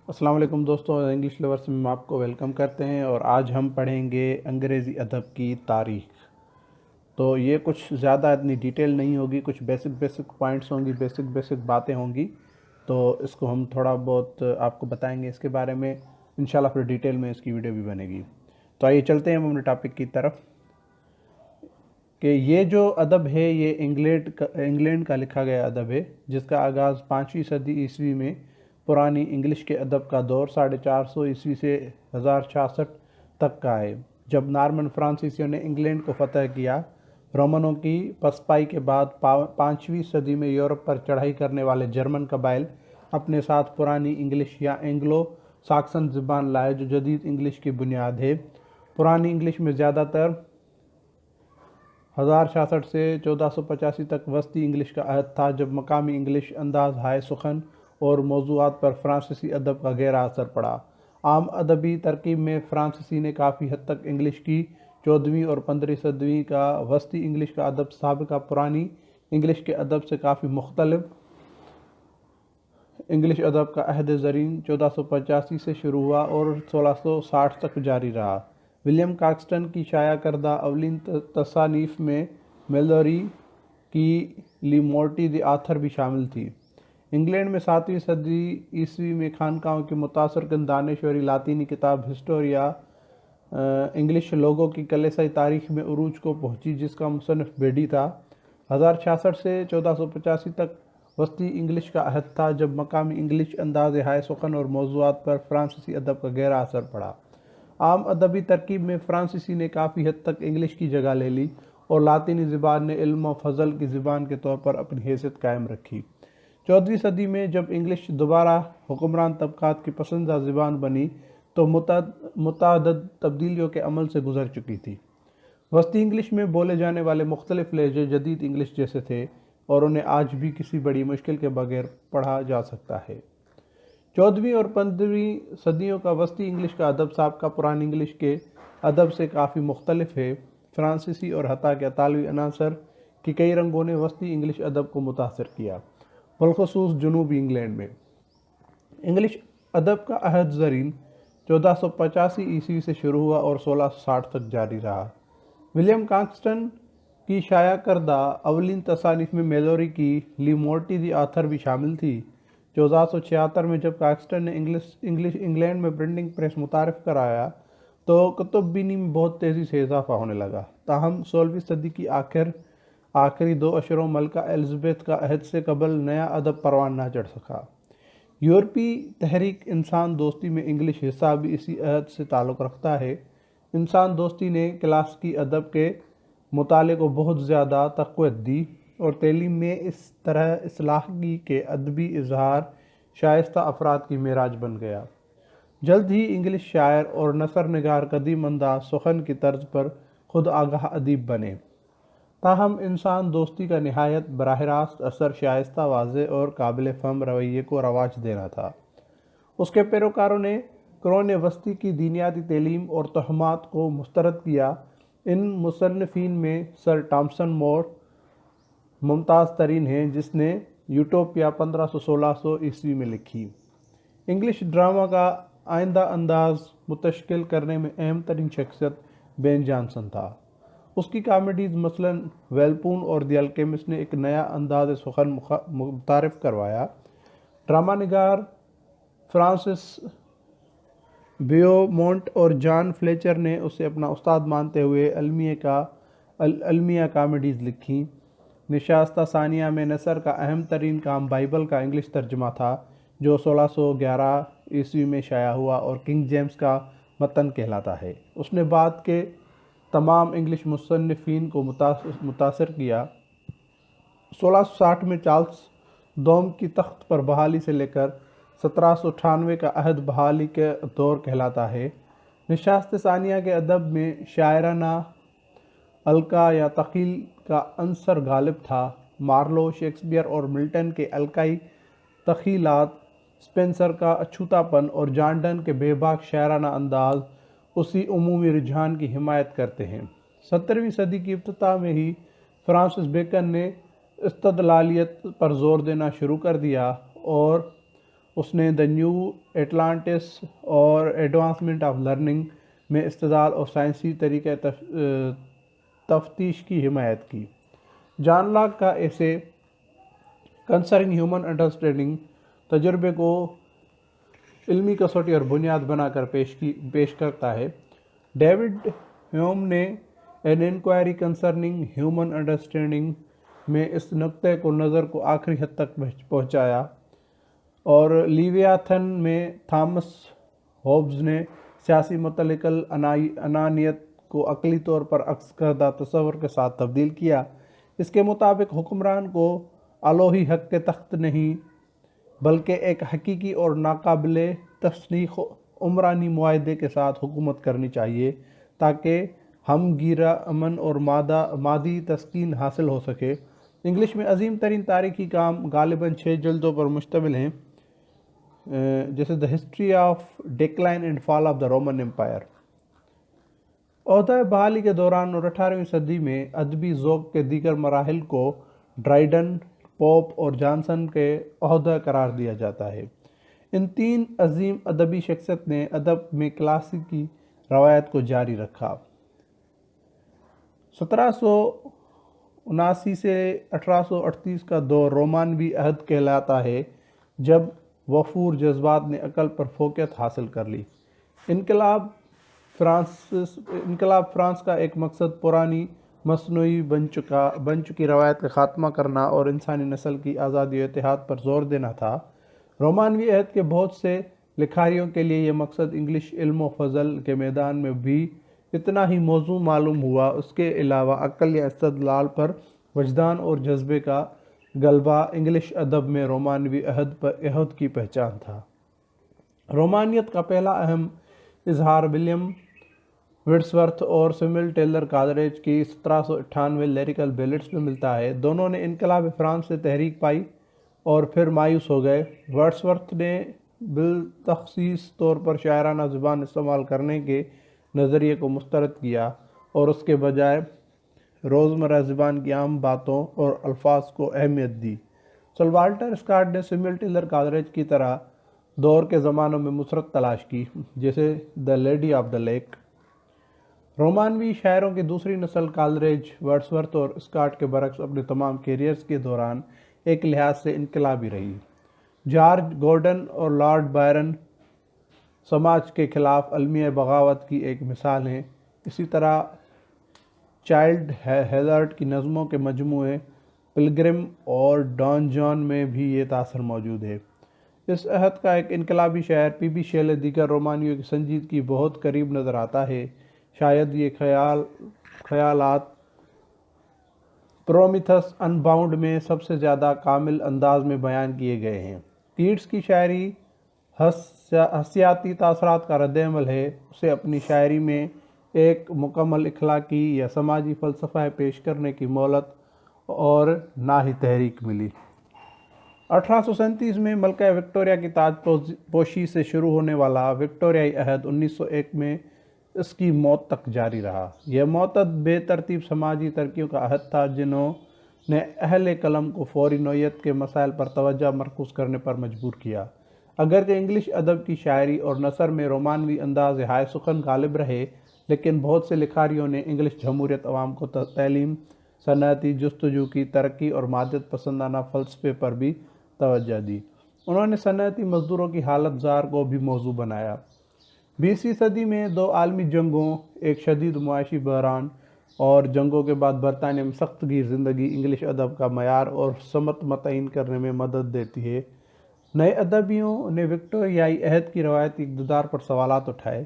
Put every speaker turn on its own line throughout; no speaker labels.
السلام علیکم دوستوں، انگلش لورس میں ہم آپ کو ویلکم کرتے ہیں اور آج ہم پڑھیں گے انگریزی ادب کی تاریخ۔ تو یہ کچھ زیادہ اتنی ڈیٹیل نہیں ہوگی، کچھ بیسک پوائنٹس ہوں گی، بیسک باتیں ہوں گی، تو اس کو ہم تھوڑا بہت آپ کو بتائیں گے اس کے بارے میں۔ انشاءاللہ پھر ڈیٹیل میں اس کی ویڈیو بھی بنے گی۔ تو آئیے چلتے ہیں ہم اپنے ٹاپک کی طرف کہ یہ جو ادب ہے یہ انگلینڈ کا لکھا گیا ادب ہے، جس کا آغاز 5ویں صدی عیسوی میں پرانی انگلش کے ادب کا دور 450 عیسوی سے 1066 تک کا ہے، جب نارمن فرانسیسیوں نے انگلینڈ کو فتح کیا۔ رومنوں کی پسپائی کے بعد 5ویں صدی میں یورپ پر چڑھائی کرنے والے جرمن قبائل اپنے ساتھ پرانی انگلش یا اینگلو ساکسن زبان لائے، جو جدید انگلش کی بنیاد ہے۔ پرانی انگلش میں زیادہ تر 1066 سے 1485 تک وسطی انگلش کا عہد تھا، جب مقامی انگلش انداز، ہائے سخن اور موضوعات پر فرانسیسی ادب کا گہرا اثر پڑا۔ عام ادبی ترکیب میں فرانسیسی نے کافی حد تک انگلش کی 14ویں اور 15ویں صدی کا وسطی انگلش کا ادب سابقہ پرانی انگلش کے ادب سے کافی مختلف۔ انگلش ادب کا عہد زرین 1485 سے شروع ہوا اور 1660 تک جاری رہا۔ ولیم کاکسٹن کی شائع کردہ اولین تصانیف میں میلوری کی لی مورٹی دی آتھر بھی شامل تھی۔ انگلینڈ میں 7ویں صدی عیسوی میں خانقاہوں کی متاثر کن دانشوری لاطینی کتاب ہسٹوریا انگلش لوگوں کی کلیسائی تاریخ میں عروج کو پہنچی، جس کا مصنف بیڈی تھا۔ 1066 سے 1485 تک وسطی انگلش کا عہد تھا، جب مقامی انگلش انداز، ہائے سخن اور موضوعات پر فرانسیسی ادب کا گہرا اثر پڑا۔ عام ادبی ترکیب میں فرانسیسی نے کافی حد تک انگلش کی جگہ لے لی اور لاطینی زبان نے علم و فضل کی زبان کے طور پر اپنی حیثیت قائم رکھی۔ 14ویں صدی میں جب انگلش دوبارہ حکمران طبقات کی پسندیدہ زبان بنی تو متعدد تبدیلیوں کے عمل سے گزر چکی تھی۔ وسطی انگلش میں بولے جانے والے مختلف لہجے جدید انگلش جیسے تھے اور انہیں آج بھی کسی بڑی مشکل کے بغیر پڑھا جا سکتا ہے۔ 14ویں اور 15ویں صدیوں کا وسطی انگلش کا ادب سابقہ پرانی انگلش کے ادب سے کافی مختلف ہے۔ فرانسیسی اور حتیٰ کہ اطالوی عناصر کی کئی رنگوں نے وسطی انگلش ادب کو متاثر کیا، بالخصوص جنوبی انگلینڈ میں۔ انگلش ادب کا عہد زرین 1485 عیسوی سے شروع ہوا اور 1660 تک جاری رہا۔ ولیم کاکسٹن کی شائع کردہ اولین تصانیف میں میلوری کی لی مورٹی دی آتھر بھی شامل تھی۔ 1476 میں جب کاکسٹن نے انگلینڈ میں پرنٹنگ پریس متعارف کرایا تو کتب بینی میں بہت تیزی سے اضافہ ہونے لگا۔ تاہم 16ویں صدی کی آخری 2 اشروں ملکہ الزبیتھ کا عہد سے قبل نیا ادب پروان نہ چڑھ سکا۔ یورپی تحریک انسان دوستی میں انگلش حصہ بھی اسی عہد سے تعلق رکھتا ہے۔ انسان دوستی نے کلاسیکی ادب کے مطالعے کو بہت زیادہ تقویت دی اور تعلیم میں اس طرح اصلاح کی کہ ادبی اظہار شائستہ افراد کی معراج بن گیا۔ جلد ہی انگلش شاعر اور نثر نگار قدیم انداز سخن کی طرز پر خود آگاہ ادیب بنے۔ تاہم انسان دوستی کا نہایت براہ راست اثر شائستہ، واضح اور قابل فہم رویے کو رواج دینا تھا۔ اس کے پیروکاروں نے قرون وسطی کی دینیاتی تعلیم اور توہمات کو مسترد کیا۔ ان مصنفین میں سر تھامسن مور ممتاز ترین ہیں، جس نے یوٹوپیا 1516 عیسوی میں لکھی۔ انگلش ڈرامہ کا آئندہ انداز متشکل کرنے میں اہم ترین شخصیت بین جانسن تھا۔ اس کی کامیڈیز مثلاً ویلپون اور دی الکیمسٹ نے ایک نیا انداز سخن متعارف کروایا۔ ڈرامہ نگار فرانسس بیومونٹ اور جان فلیچر نے اسے اپنا استاد مانتے ہوئے المیہ کامیڈیز لکھیں۔ نشستہ ثانیہ میں نثر کا اہم ترین کام بائبل کا انگلش ترجمہ تھا، جو 1611 عیسوی میں شائع ہوا اور کنگ جیمز کا متن کہلاتا ہے۔ اس نے بعد کے تمام انگلش مصنفین کو متاثر کیا۔ 1660 میں چارلس دوم کی تخت پر بحالی سے لے کر 1798 کا عہد بحالی کا دور کہلاتا ہے۔ نشست ثانیہ کے ادب میں شاعرانہ القاء یا تخیل کا عنصر غالب تھا۔ مارلو، شیکسپیئر اور ملٹن کے القائی تخیلات، اسپینسر کا اچھوتا پن اور جان ڈن کے بے باک شاعرانہ انداز اسی عمومی رجحان کی حمایت کرتے ہیں۔ 17ویں صدی کی ابتدا میں ہی فرانسس بیکن نے استدلالیت پر زور دینا شروع کر دیا اور اس نے دا نیو اٹلانٹس اور ایڈوانسمنٹ آف لرننگ میں استدلال اور سائنسی طریقہ تفتیش کی حمایت کی۔ جان لاک کا ایسے کنسرنگ ہیومن انڈرسٹینڈنگ تجربے کو علمی کسوٹی اور بنیاد بنا کر پیش کرتا ہے۔ ڈیوڈ ہیوم نے an enquiry concerning human understanding میں اس نقطۂ نظر کو آخری حد تک پہنچایا، اور لیویاتھن میں تھامس ہوبز نے سیاسی متعلق انانیت کو عقلی طور پر عکس کردہ تصور کے ساتھ تبدیل کیا۔ اس کے مطابق حکمران کو الوہی حق کے تخت نہیں بلکہ ایک حقیقی اور ناقابل تصدیق عمرانی معاہدے کے ساتھ حکومت کرنی چاہیے تاکہ ہم گیرہ امن اور مادی تسکین حاصل ہو سکے۔ انگلش میں عظیم ترین تاریخی کام غالباً 6 جلدوں پر مشتمل ہیں، جیسے the history of decline and fall of the Roman Empire. عہدہ بحالی کے دوران اور 18ویں صدی میں ادبی ذوق کے دیگر مراحل کو ڈرائیڈن، پوپ اور جانسن کے عہدہ قرار دیا جاتا ہے۔ ان 3 عظیم ادبی شخصیت نے ادب میں کلاسیکی روایت کو جاری رکھا۔ 1779 سے 1838 کا دور رومانوی عہد کہلاتا ہے، جب وفور جذبات نے عقل پر فوقیت حاصل کر لی۔ انقلاب فرانس کا ایک مقصد پرانی مصنوعی بن چکی روایت کا خاتمہ کرنا اور انسانی نسل کی آزادی و اتحاد پر زور دینا تھا۔ رومانوی عہد کے بہت سے لکھاریوں کے لیے یہ مقصد انگلش علم و فضل کے میدان میں بھی اتنا ہی موزوں معلوم ہوا۔ اس کے علاوہ عقل یا استدلال پر وجدان اور جذبے کا غلبہ انگلش ادب میں رومانوی عہد کی پہچان تھا۔ رومانیت کا پہلا اہم اظہار ولیم ورڈسورتھ اور سیموئل ٹیلر کالڈریج کی 1798 لیریکل بیلٹس میں ملتا ہے۔ دونوں نے انقلاب فرانس سے تحریک پائی اور پھر مایوس ہو گئے۔ ورڈسورتھ نے بالتخصیص طور پر شاعرانہ زبان استعمال کرنے کے نظریے کو مسترد کیا اور اس کے بجائے روزمرہ زبان کی عام باتوں اور الفاظ کو اہمیت دی۔ سر والٹر اسکاٹ نے سیموئل ٹیلر کالڈریج کی طرح دور کے زمانوں میں مسرت تلاش کی، جیسے the lady of the lake. رومانوی شاعروں کی دوسری نسل کالڈریج، ورڈسورتھ اور اسکاٹ کے برعکس اپنے تمام کیریئرز کے دوران ایک لحاظ سے انقلابی رہی۔ جارج گورڈن اور لارڈ بائرن سماج کے خلاف المیہ بغاوت کی ایک مثال ہیں۔ اسی طرح چائلڈ ہیزارڈ کی نظموں کے مجموعے پلگرم اور ڈان جان میں بھی یہ تاثر موجود ہے۔ اس عہد کا ایک انقلابی شاعر پی بی شیلے دیگر رومانیوں کی سنجیدگی بہت قریب نظر آتا ہے۔ شاید یہ خیالات پرومیتھس ان باؤنڈ میں سب سے زیادہ کامل انداز میں بیان کیے گئے ہیں۔ کیٹس کی شاعری حسیاتی تاثرات کا رد عمل ہے۔ اسے اپنی شاعری میں ایک مکمل اخلاقی یا سماجی فلسفہ پیش کرنے کی مہلت اور نہ ہی تحریک ملی۔ 1837 میں ملکہ وکٹوریہ کی تاج پوشی سے شروع ہونے والا وکٹوریائی عہد 1901 میں اس کی موت تک جاری رہا۔ یہ معتد بے ترتیب سماجی ترقیوں کا عہد تھا جنہوں نے اہل قلم کو فوری نوعیت کے مسائل پر توجہ مرکوز کرنے پر مجبور کیا۔ اگرچہ انگلش ادب کی شاعری اور نثر میں رومانوی انداز ہائے سخن غالب رہے، لیکن بہت سے لکھاریوں نے انگلش جمہوریت عوام کو تعلیم، صنعتی جستجو کی ترقی اور مادیت پسندانہ فلسفے پر بھی توجہ دی۔ انہوں نے صنعتی مزدوروں کی حالت زار کو بھی موضوع بنایا۔ 20ویں صدی میں 2 عالمی جنگوں، ایک شدید معاشی بحران اور جنگوں کے بعد برطانیہ میں سخت گیر زندگی انگلش ادب کا معیار اور سمت متعین کرنے میں مدد دیتی ہے۔ نئے ادیبوں نے وکٹوریائی عہد کی روایتی اقتدار پر سوالات اٹھائے۔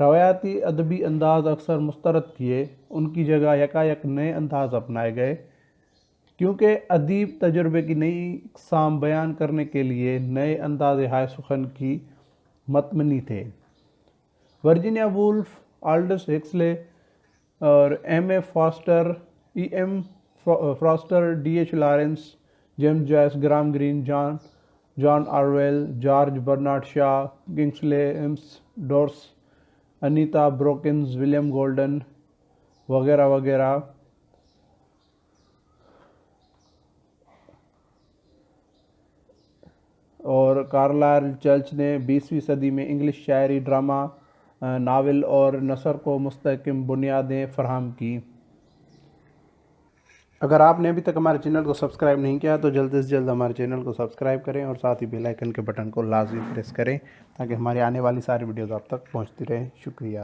روایتی ادبی انداز اکثر مسترد کیے، ان کی جگہ یکایک نئے انداز اپنائے گئے، کیونکہ ادیب تجربے کی نئی اقسام بیان کرنے کے لیے نئے انداز ہائے سخن کی متمنی تھے۔ ورجینیا وولف، آلڈس ہکسلے اور M M Forster, D H Lawrence, James Joyce, Graham Greene, John Orwell, George Bernard Shaw, Kingsley Amis Doris, Anita Brookners, William Golding وغیرہ وغیرہ اور کارلائل چرچ نے 20ویں صدی میں انگلش شاعری، ڈرامہ، ناول اور نثر کو مستحکم بنیادیں فراہم کی۔ اگر آپ نے ابھی تک ہمارے چینل کو سبسکرائب نہیں کیا تو جلد سے جلد ہمارے چینل کو سبسکرائب کریں اور ساتھ ہی بیل آئیکن کے بٹن کو لازمی پریس کریں تاکہ ہماری آنے والی ساری ویڈیوز آپ تک پہنچتی رہیں۔ شکریہ۔